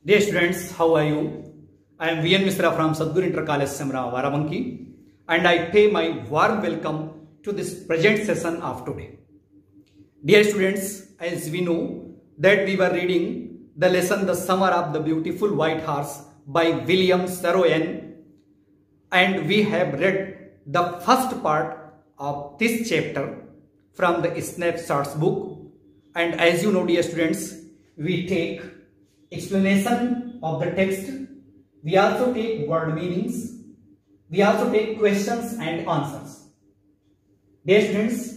Dear students, how are you? I am VN Misra from Sadhguru Inter College, Simra, Varabanki, and I pay my warm welcome to this present session of today. Dear students, as we know that we were reading the lesson The Summer of the Beautiful White Horse by William Saroyan, and we have read the first part of this chapter from the Snapshots book. And as you know, dear students, we take explanation of the text, we also take word meanings, we also take questions and answers. Dear students,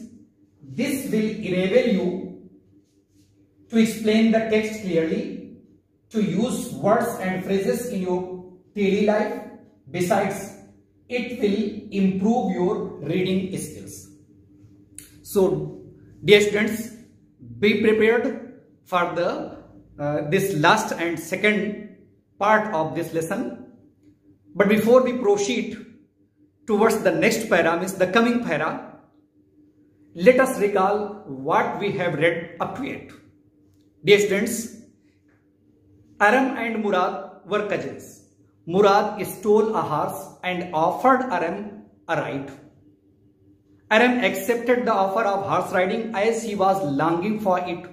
this will enable you to explain the text clearly, to use words and phrases in your daily life. Besides, it will improve your reading skills. So, dear students, be prepared for the this last and second part of this lesson. But before we proceed towards the next para, means the coming para, let us recall what we have read up to yet. Dear students, Aram and Murad were cousins. Murad stole a horse and offered Aram a ride. Aram accepted the offer of horse riding as he was longing for it.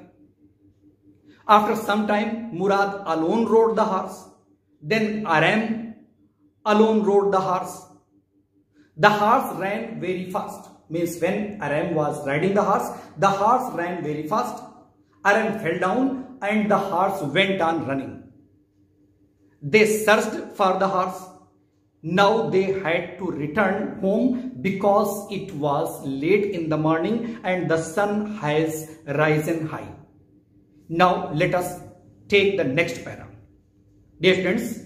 After some time, Murad alone rode the horse. Then Aram alone rode the horse. The horse ran very fast. Means when Aram was riding the horse ran very fast. Aram fell down and the horse went on running. They searched for the horse. Now they had to return home because it was late in the morning and the sun has risen high. Now let us take the next para. Dear students,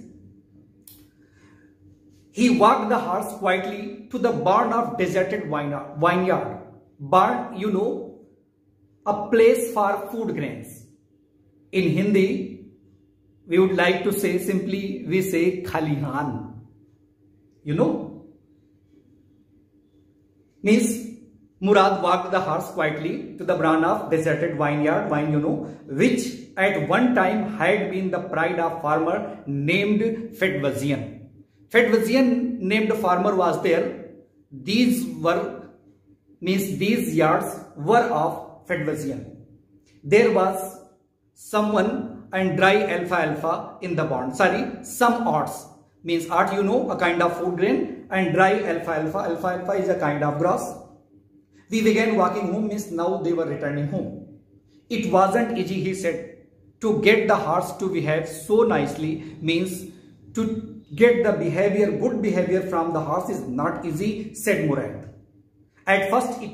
he walked the horse quietly to the barn of deserted vineyard. Barn, you know, a place for food grains. In Hindi, we would like to say simply, we say khalihan. You know, means Murad walked the horse quietly to the barn of deserted vineyard, vine, you know, which at one time had been the pride of farmer named Fedvazian. Fedvazian named farmer was there. These yards were of Fedvazian. There was someone and dry alfalfa in the barn. Sorry, some oats. Means oat, you know, a kind of food grain, and dry alfalfa. Alfalfa is a kind of grass. We began walking home, means now they were returning home. It wasn't easy, he said, to get the horse to behave so nicely, means to get the behavior, good behavior from the horse is not easy, said Murad. At first it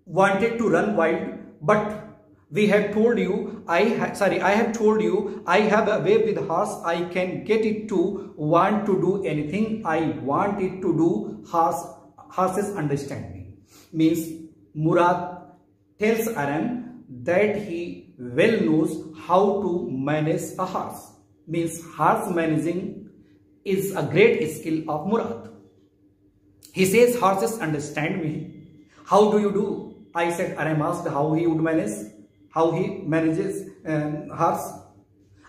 wanted to run wild, but we have told you, I have told you, I have a way with horse, I can get it to want to do anything I want it to do, horses understand me. Means Murad tells Aram that he well knows how to manage a horse. Means horse managing is a great skill of Murad. He says horses understand me. How do you do? I said, Aram asked how he would manage, how he manages horse.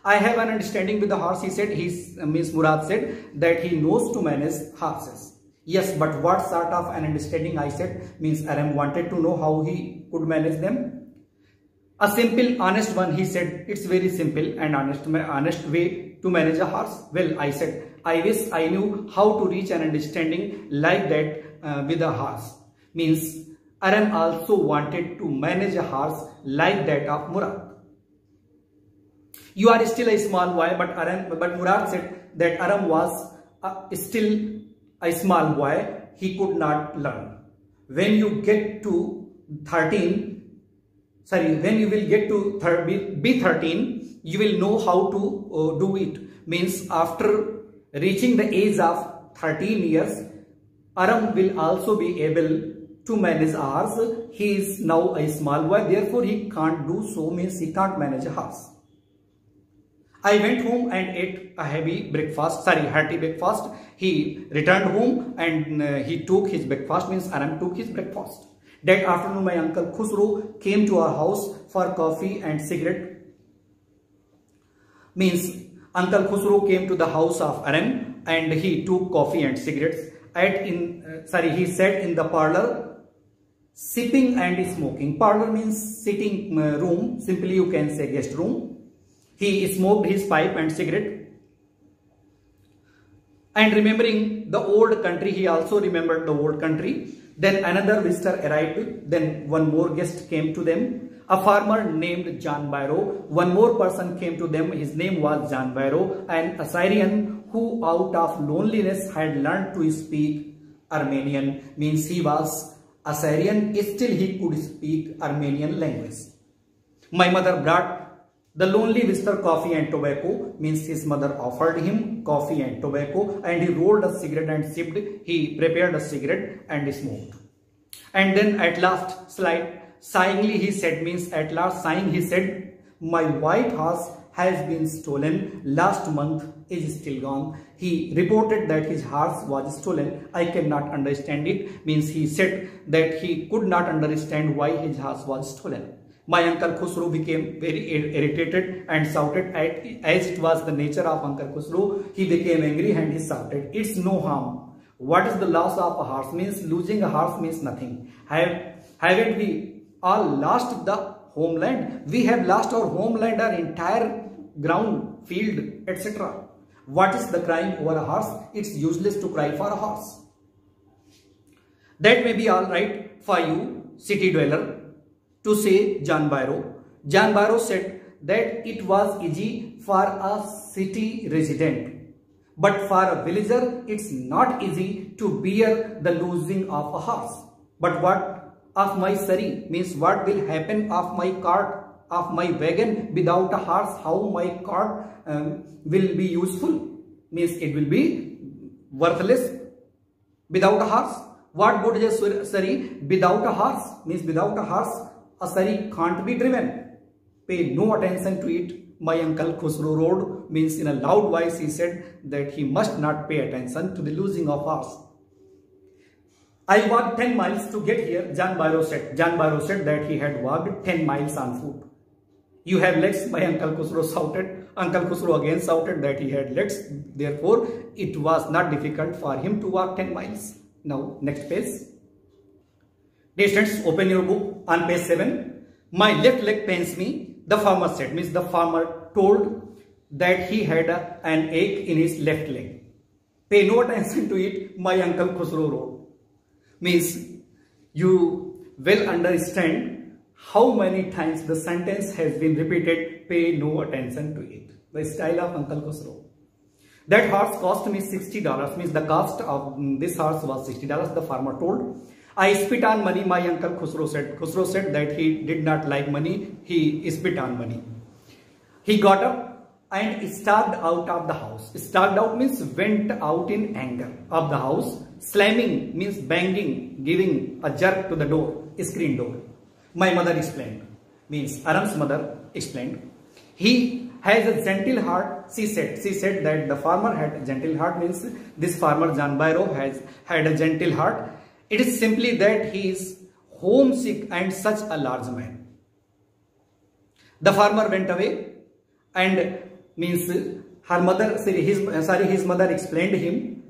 I have an understanding with the horse, he said. Means Murad said that he knows to manage horses. Yes, but what sort of an understanding, I said, means Aram wanted to know how he could manage them. A simple, honest one, he said. It's very simple and honest way to manage a horse. Well, I said, I wish I knew how to reach an understanding like that with a horse. Means Aram also wanted to manage a horse like that of Murad. You are still a small boy, but Murad said that Aram was still a small boy, he could not learn. When you get to 13, when you will get to be 13, you will know how to do it. Means after reaching the age of 13 years, Aram will also be able to manage a horse. He is now a small boy, therefore he can't do so, means he can't manage a horse. I went home and ate a hearty breakfast. He returned home and he took his breakfast, means Aram took his breakfast. That afternoon, my uncle Khusro came to our house for coffee and cigarette. Means Uncle Khusro came to the house of Aram and he took coffee and cigarettes. He sat in the parlor, sipping and smoking. Parlor means sitting room. Simply you can say guest room. He smoked his pipe and cigarette. And remembering the old country, he also remembered the old country. Then another visitor arrived. Then one more guest came to them. A farmer named John Bairo. One more person came to them. His name was John Bairo, an Assyrian who out of loneliness had learned to speak Armenian. Means he was Assyrian, still he could speak Armenian language. My mother brought the lonely visitor coffee and tobacco. Means his mother offered him coffee and tobacco and he rolled a cigarette and sipped. He prepared a cigarette and smoked. And then at last, sighingly he said, sighing he said, my white horse has been stolen. Last month is still gone. He reported that his horse was stolen. I cannot understand it. Means he said that he could not understand why his horse was stolen. My Uncle Khusro became very irritated and shouted as it was the nature of Uncle Khusro. He became angry and he shouted, it's no harm. What is the loss of a horse? Means losing a horse means nothing. Haven't we all lost the homeland? We have lost our homeland, our entire ground, field, etc. What is the crying over a horse? It's useless to cry for a horse. That may be all right for you, city dweller, to say John Bairo. John Bairo said that it was easy for a city resident, but for a villager it's not easy to bear the losing of a horse. But what of my surrey? Means what will happen of my cart, of my wagon without a horse? How my cart will be useful? Means it will be worthless without a horse. What good is a surrey without a horse? Means without a horse a surrey can't be driven. Pay no attention to it, my Uncle Khusro roared. Means in a loud voice he said that he must not pay attention to the losing of horse. I walked 10 miles to get here, John Bairo said. John Bairo said that he had walked 10 miles on foot. You have legs, my Uncle Khusro shouted. Uncle Khusro again shouted that he had legs. Therefore, it was not difficult for him to walk 10 miles. Now, next page. Dear students, open your book on page 7. My left leg pains me, the farmer said. Means the farmer told that he had an ache in his left leg. Pay no attention to it, my Uncle Khusro wrote. Means you will understand how many times the sentence has been repeated. Pay no attention to it. The style of Uncle Khusro. That horse cost me $60. Means the cost of this horse was $60, the farmer told. I spit on money, my Uncle Khusro said. Khusro said that he did not like money, he spit on money. He got up and stalked out of the house. Stalked out means went out in anger of the house. Slamming means banging, giving a jerk to the door, screen door. My mother explained. Means Aram's mother explained. He has a gentle heart, she said. She said that the farmer had a gentle heart. Means this farmer John Bairo had a gentle heart. It is simply that he is homesick and such a large man. The farmer went away and means his mother explained him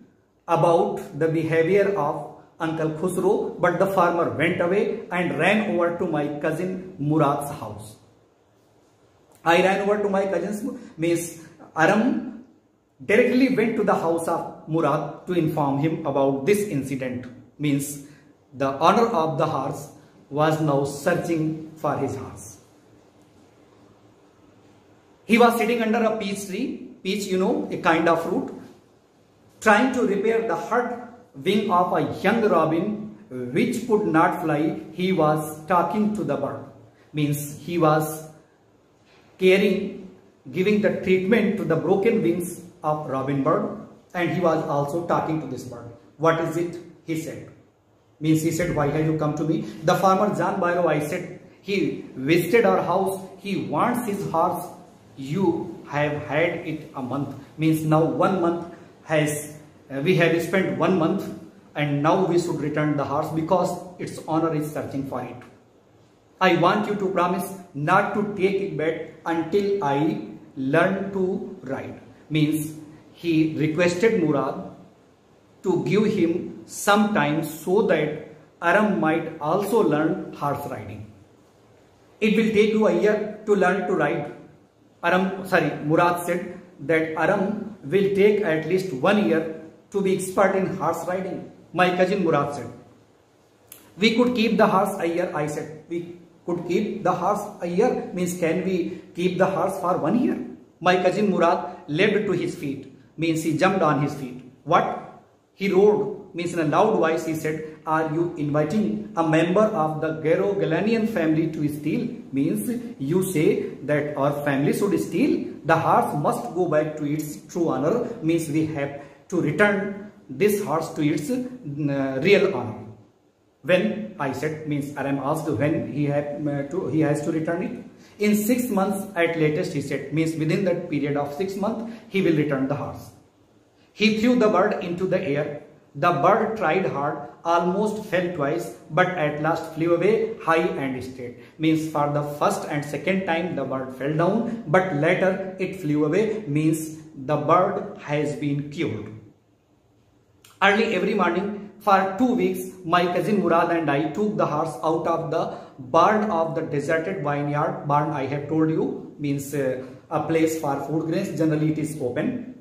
about the behavior of Uncle Khusro, but the farmer went away and ran over to my cousin Murad's house. I ran over to my cousin's, means Aram directly went to the house of Murad to inform him about this incident. Means the owner of the horse was now searching for his horse. He was sitting under a peach tree, peach, you know, a kind of fruit, trying to repair the hurt wing of a young robin which could not fly. He was talking to the bird. Means he was caring, giving the treatment to the broken wings of robin bird, and he was also talking to this bird. What is it? He said. Means he said, why have you come to me? The farmer John Bairo, I said, he visited our house. He wants his horse. You have had it a month. Means now 1 month has, we have spent 1 month and now we should return the horse because its owner is searching for it. I want you to promise not to take it back until I learn to ride. means he requested Murad to give him some time so that Aram might also learn horse riding. It will take you a year to learn to ride. Murad said that Aram will take at least 1 year to be expert in horse riding. My cousin Murad said, we could keep the horse a year. I said, we could keep the horse a year, means can we keep the horse for 1 year? My cousin Murad leapt to his feet, means he jumped on his feet. What? He roared, means in a loud voice he said, are you inviting a member of the Gero-Galanian family to steal? Means you say that our family should steal. The horse must go back to its true honor, means we have to return this horse to its real honor. When? I said, means Aram asked when he has to return it. In 6 months at latest, he said, means within that period of 6 months, he will return the horse. He threw the bird into the air. The bird tried hard, almost fell twice, but at last flew away high and straight. Means for the first and second time the bird fell down, but later it flew away, means the bird has been cured. Early every morning for 2 weeks, my cousin Murad and I took the horse out of the barn of the deserted vineyard. Barn, I have told you, means a place for food grains. Generally it is open,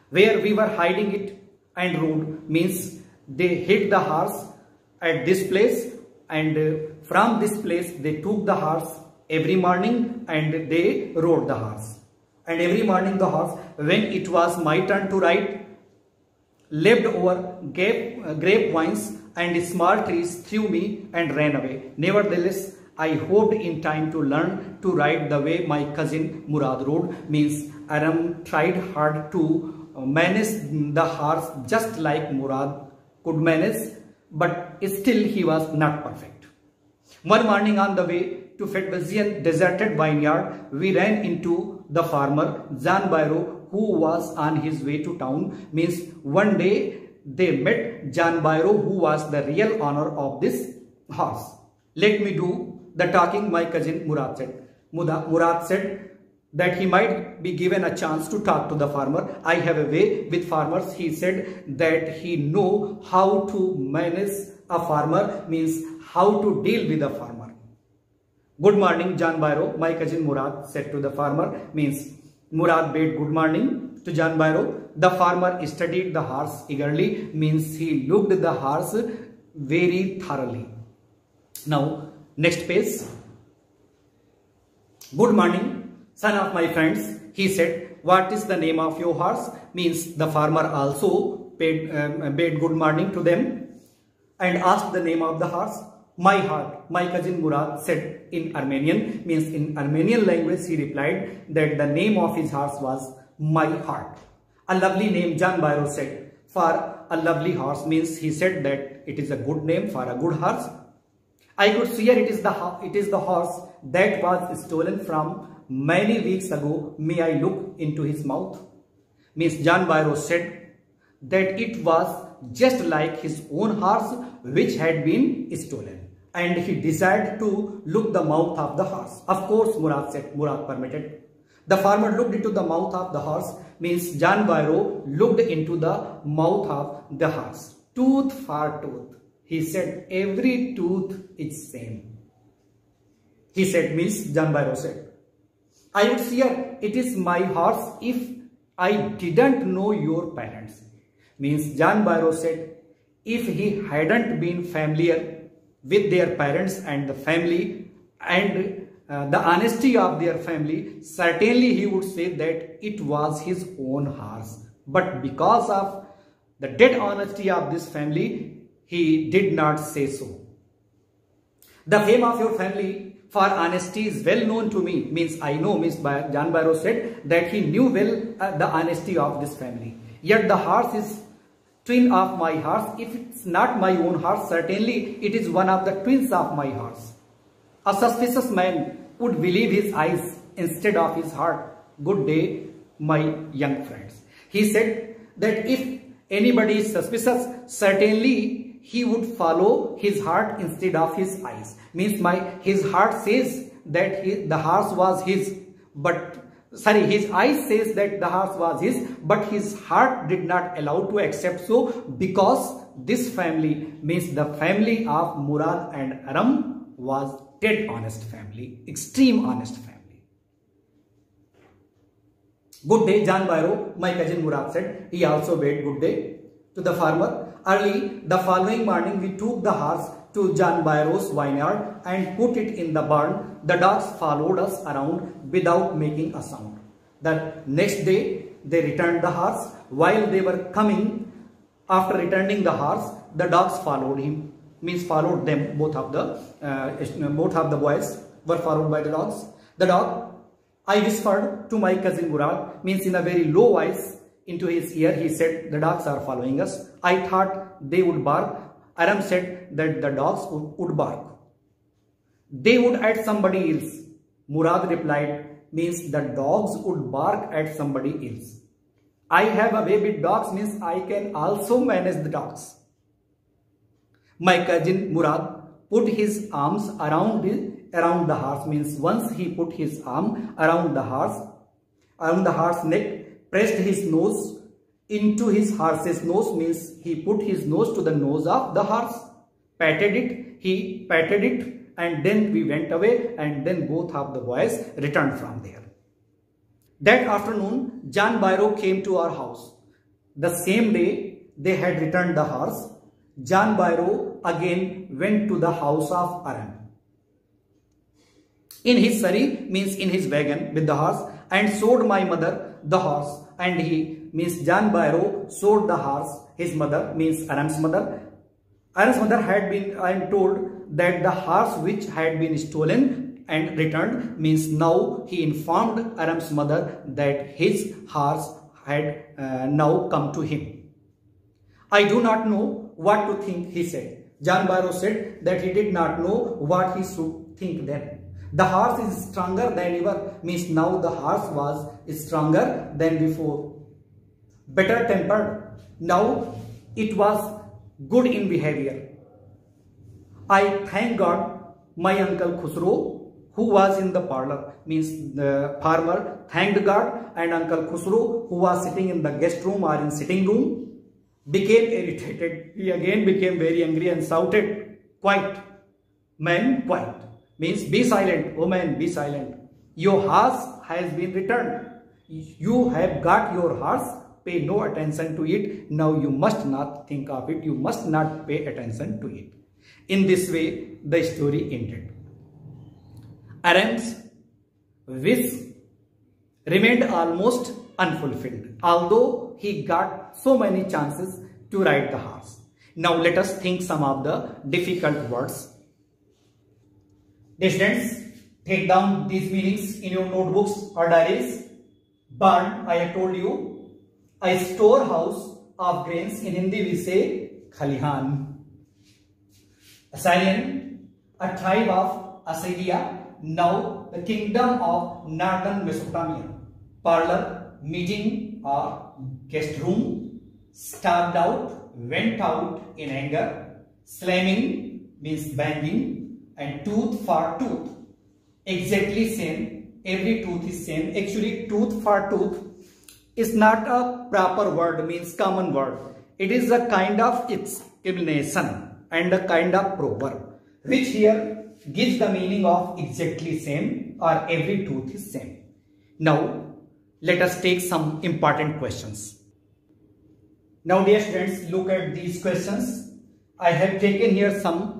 where we were hiding it and rode, means they hid the horse at this place, and from this place they took the horse every morning and they rode the horse. And every morning the horse, when it was my turn to ride, leapt over grapevines and small trees, threw me and ran away. Nevertheless, I hoped in time to learn to ride the way my cousin Murad rode, means Aram tried hard to manage the horse just like Murad could manage, but still he was not perfect. One morning on the way to Fedvazian deserted vineyard, we ran into the farmer Jan Bairo, who was on his way to town. Means one day they met Jan Bairo, who was the real owner of this horse. Let me do the talking, my cousin Murad said. Murad said that he might be given a chance to talk to the farmer. I have a way with farmers. He said that he know how to manage a farmer, means how to deal with a farmer. Good morning, Jan Bairo, my cousin Murad said to the farmer, means Murad bade good morning to Jan Bairo. The farmer studied the horse eagerly, means he looked at the horse very thoroughly. Now, next page. Good morning, son of my friends, he said. What is the name of your horse? Means the farmer also bade good morning to them and asked the name of the horse. My heart, my cousin Murad said in Armenian, means in Armenian language he replied that the name of his horse was My Heart. A lovely name, Jan Bairo said, for a lovely horse, means he said that it is a good name for a good horse. I could swear it is the horse that was stolen from many weeks ago. May I look into his mouth? Means Jan Bairo said that it was just like his own horse which had been stolen, and he desired to look the mouth of the horse. Of course, Murad said. Murad permitted. The farmer looked into the mouth of the horse, means Jan Bairo looked into the mouth of the horse. Tooth for tooth. He said, every tooth is same. He said, means Jan Bairo said, I would swear it is my horse if I didn't know your parents. Means Jan Bairo said, if he hadn't been familiar with their parents and the family and the honesty of their family, certainly he would say that it was his own horse. But because of the dead honesty of this family, he did not say so. The fame of your family for honesty is well known to me. Means I know, means Jan Bairo said that he knew well the honesty of this family. Yet the horse is twin of my horse. If it's not my own horse, certainly it is one of the twins of my horse. A suspicious man would believe his eyes instead of his heart. Good day, my young friends. He said that if anybody is suspicious, certainly he would follow his heart instead of his eyes. Means his heart says that the horse was his, but sorry, his eyes says that the horse was his, but his heart did not allow to accept so, because this family, means the family of Murad and Aram, was dead honest family, extreme honest family. Good day, John Byro, my cousin Murad said. He also bade good day to the farmer. Early the following morning, we took the horse to John Byro's vineyard and put it in the barn. The dogs followed us around without making a sound. The next day, they returned the horse. While they were coming, after returning the horse, the dogs followed him, means followed them. Both of the boys were followed by the dogs. The dog, I whispered to my cousin Murad, means in a very low voice into his ear, he said, the dogs are following us. I thought they would bark. Aram said that the dogs would bark. They would at somebody else. Murad replied, means the dogs would bark at somebody else. I have a way with dogs, means I can also manage the dogs. My cousin Murad put his arms around the horse, means once he put his arm around the horse's neck, pressed his nose into his horse's nose, means he put his nose to the nose of the horse, he patted it, and then we went away, and then both of the boys returned from there. That afternoon, John Byro came to our house. The same day they had returned the horse, John Byro again went to the house of Aram. In his surrey, means in his wagon with the horse, and showed my mother the horse, and he, means John Byro, showed the horse his mother, means Aram's mother. Aram's mother had been, I am told, that the horse which had been stolen and returned, means now he informed Aram's mother that his horse had now come to him. I do not know what to think, he said. John Byro said that he did not know what he should think then. The horse is stronger than ever, means now the horse was stronger than before. Better tempered. Now it was good in behavior. I thank God my uncle Khusro, who was in the parlor, means the farmer thanked God, and Uncle Khusro, who was sitting in the guest room or in sitting room, became irritated. He again became very angry and shouted, quiet, man, quiet. Means be silent, oh man, be silent. Your horse has been returned. You have got your horse, pay no attention to it. Now you must not think of it, you must not pay attention to it. In this way, the story ended. Aram's wish remained almost unfulfilled, although he got so many chances to ride the horse. Now let us think some of the difficult words. Dear students, take down these meanings in your notebooks or diaries. Barn, I have told you, a storehouse of grains. In Hindi we say khalihan. Assyrian, a tribe of Assyria, now the kingdom of northern Mesopotamia. Parlor, meeting or guest room. Starved out, went out in anger. Slamming means banging. And tooth for tooth, exactly same. Every tooth is same. Actually, tooth for tooth is not a proper word, means common word. It is a kind of exclamation and a kind of proverb, which here gives the meaning of exactly same or every tooth is same. Now, let us take some important questions. Now, dear students, look at these questions. I have taken here some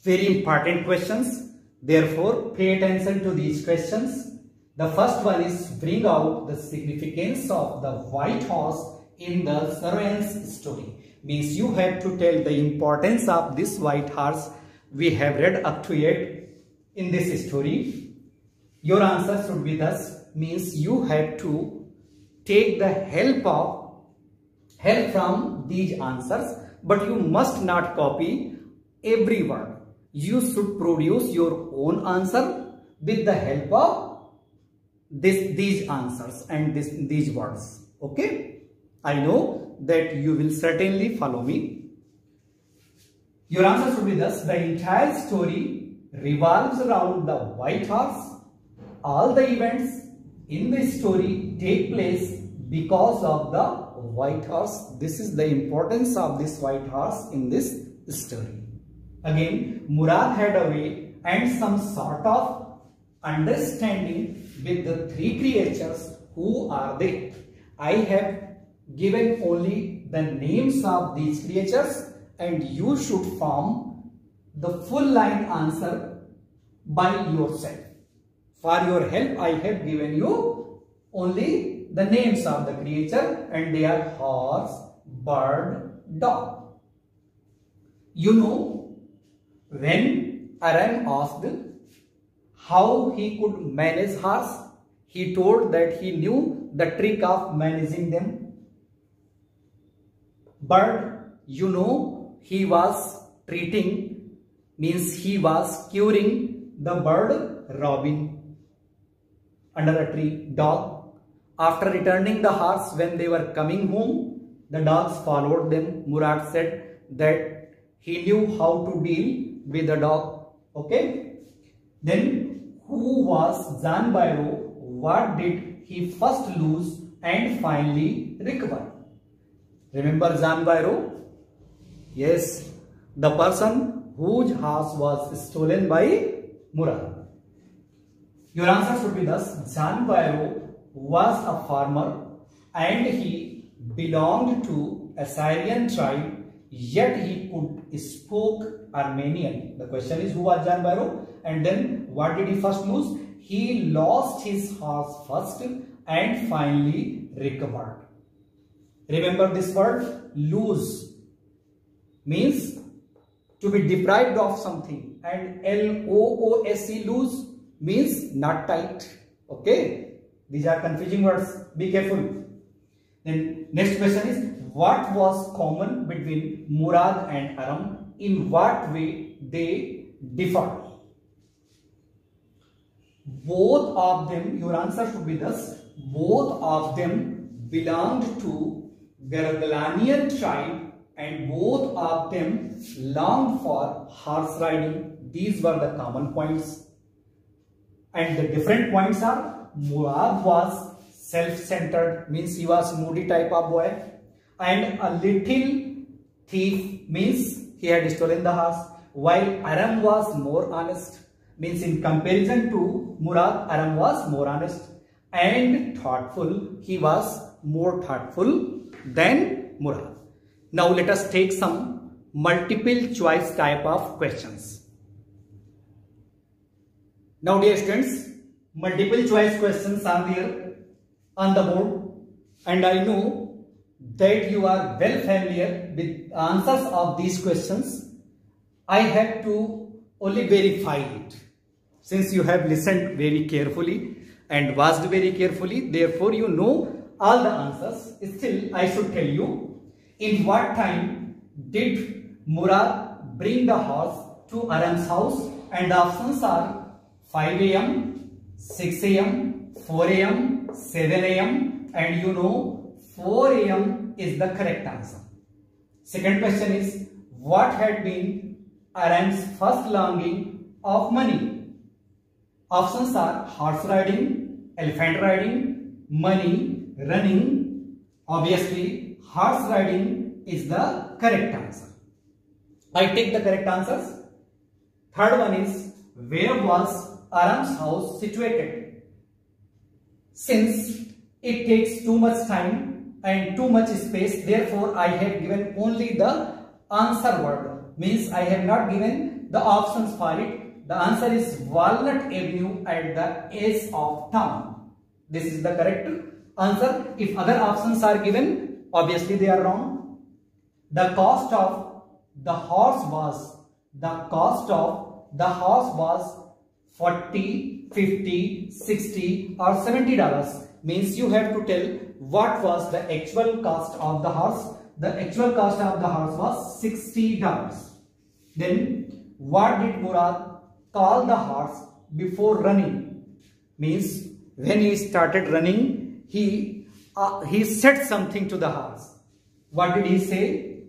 very important questions. Therefore, pay attention to these questions. The first one is, bring out the significance of the white horse in the Saroyan's story. Means you have to tell the importance of this white horse we have read up to yet in this story. Your answer should be thus, means you have to take the help from these answers, but you must not copy every word. You should produce your own answer with the help of these answers and these words. Okay? I know that you will certainly follow me. Your answer should be thus: the entire story revolves around the white horse. All the events in the story take place because of the white horse. This is the importance of this white horse in this story. Again, Murad had a way and some sort of understanding with the three creatures. Who are they? I have given only the names of these creatures and you should form the full line answer by yourself. For your help, I have given you only the names of the creature and they are horse, bird, dog. You know, when Aram asked how he could manage horse, he told that he knew the trick of managing them. Bird, you know, he was treating, means he was curing the bird robin under a tree. Dog, after returning the horse when they were coming home, the dogs followed them. Murad said that he knew how to deal with the dog. Okay. Then who was Jan Bairo? What did he first lose and finally recover? Remember Jan Bairo? Yes, the person whose horse was stolen by Murad. Your answer should be thus: Jan Bairo was a farmer and he belonged to Assyrian tribe, yet he could spoke Armenian. The question is, who was Jan Bairo? And then what did he first lose? He lost his horse first and finally recovered. Remember this word, lose, means to be deprived of something, and L-O-O-S-E, lose, means not tight. Okay, these are confusing words, be careful. Then next question is, what was common between Murad and Aram? In what way they differed? Both of them, your answer should be thus: both of them belonged to Gargalanian tribe and both of them longed for horse riding. These were the common points. And the different points are: Murad was self-centered, means he was moody type of boy, and a little thief, means he had stolen the horse, while Aram was more honest, means in comparison to Murad, Aram was more honest, and thoughtful, he was more thoughtful than Murad. Now let us take some multiple choice type of questions. Now dear students, multiple choice questions are there on the board, and I know that you are well familiar with answers of these questions. I have to only verify it. Since you have listened very carefully and watched very carefully, therefore you know all the answers. Still, I should tell you, in what time did Murad bring the horse to Aram's house? And the options are 5 AM, 6 AM, 4 AM, 7 AM, and you know 4 AM is the correct answer. Second question is, what had been Aram's first longing of money? Options are horse riding, elephant riding, money, running. Obviously, horse riding is the correct answer. I take the correct answers. Third one is, where was Aram's house situated? Since it takes too much time and too much space, therefore I have given only the answer word, means I have not given the options for it. The answer is Walnut Avenue at the edge of town. This is the correct answer. If other options are given, obviously they are wrong. The cost of the horse was, $40, $50, $60 or $70. Means you have to tell what was the actual cost of the horse. The actual cost of the horse was $60. Then what did Murad call the horse before running? Means when he started running, he said something to the horse. What did he say?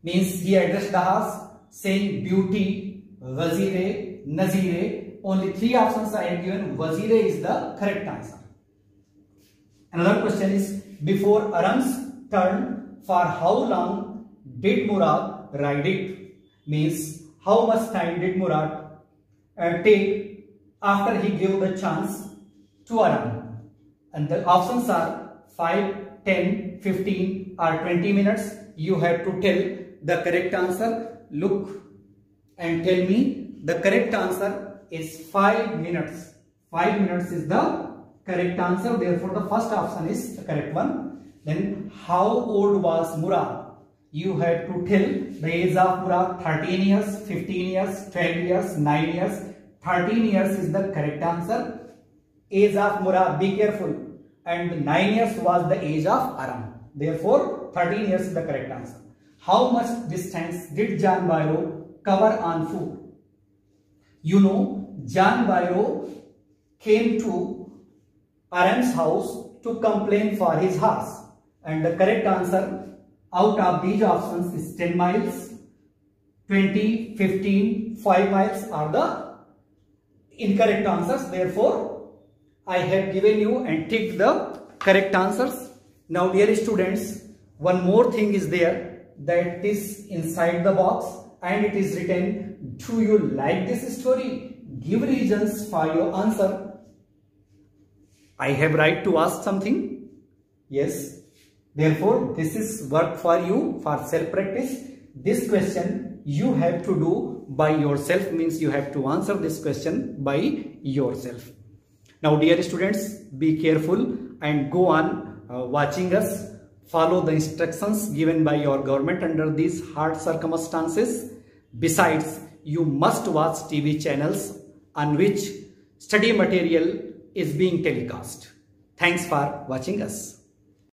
Means he addressed the horse saying beauty, Wazire, Nazire, only 3 options I have given. Wazire is the correct answer. Another question is, before Aram's turn, for how long did Murad ride it? Means how much time did Murad take after he gave the chance to Aram? And the options are 5, 10, 15 or 20 minutes. You have to tell the correct answer. Look and tell me. The correct answer is 5 minutes. 5 minutes is the correct answer. Therefore, the first option is the correct one. Then, how old was Murad? You have to tell the age of Murad. 13 years, 15 years, 12 years, 9 years. 13 years is the correct answer. Age of Murad, be careful. And 9 years was the age of Aram. Therefore, 13 years is the correct answer. How much distance did Jan Bairo cover on foot? You know, Jan Bairo came to Aram's house to complain for his horse. And the correct answer out of these options is 10 miles, 20, 15, 5 miles are the incorrect answers. Therefore, I have given you and ticked the correct answers. Now, dear students, one more thing is there that is inside the box and it is written, do you like this story? Give reasons for your answer. I have right to ask something. Yes. Therefore, this is work for you for self-practice. This question you have to do by yourself, means you have to answer this question by yourself. Now, dear students, be careful and go on watching us. Follow the instructions given by your government under these hard circumstances. Besides, you must watch TV channels on which study material is being telecast. Thanks for watching us.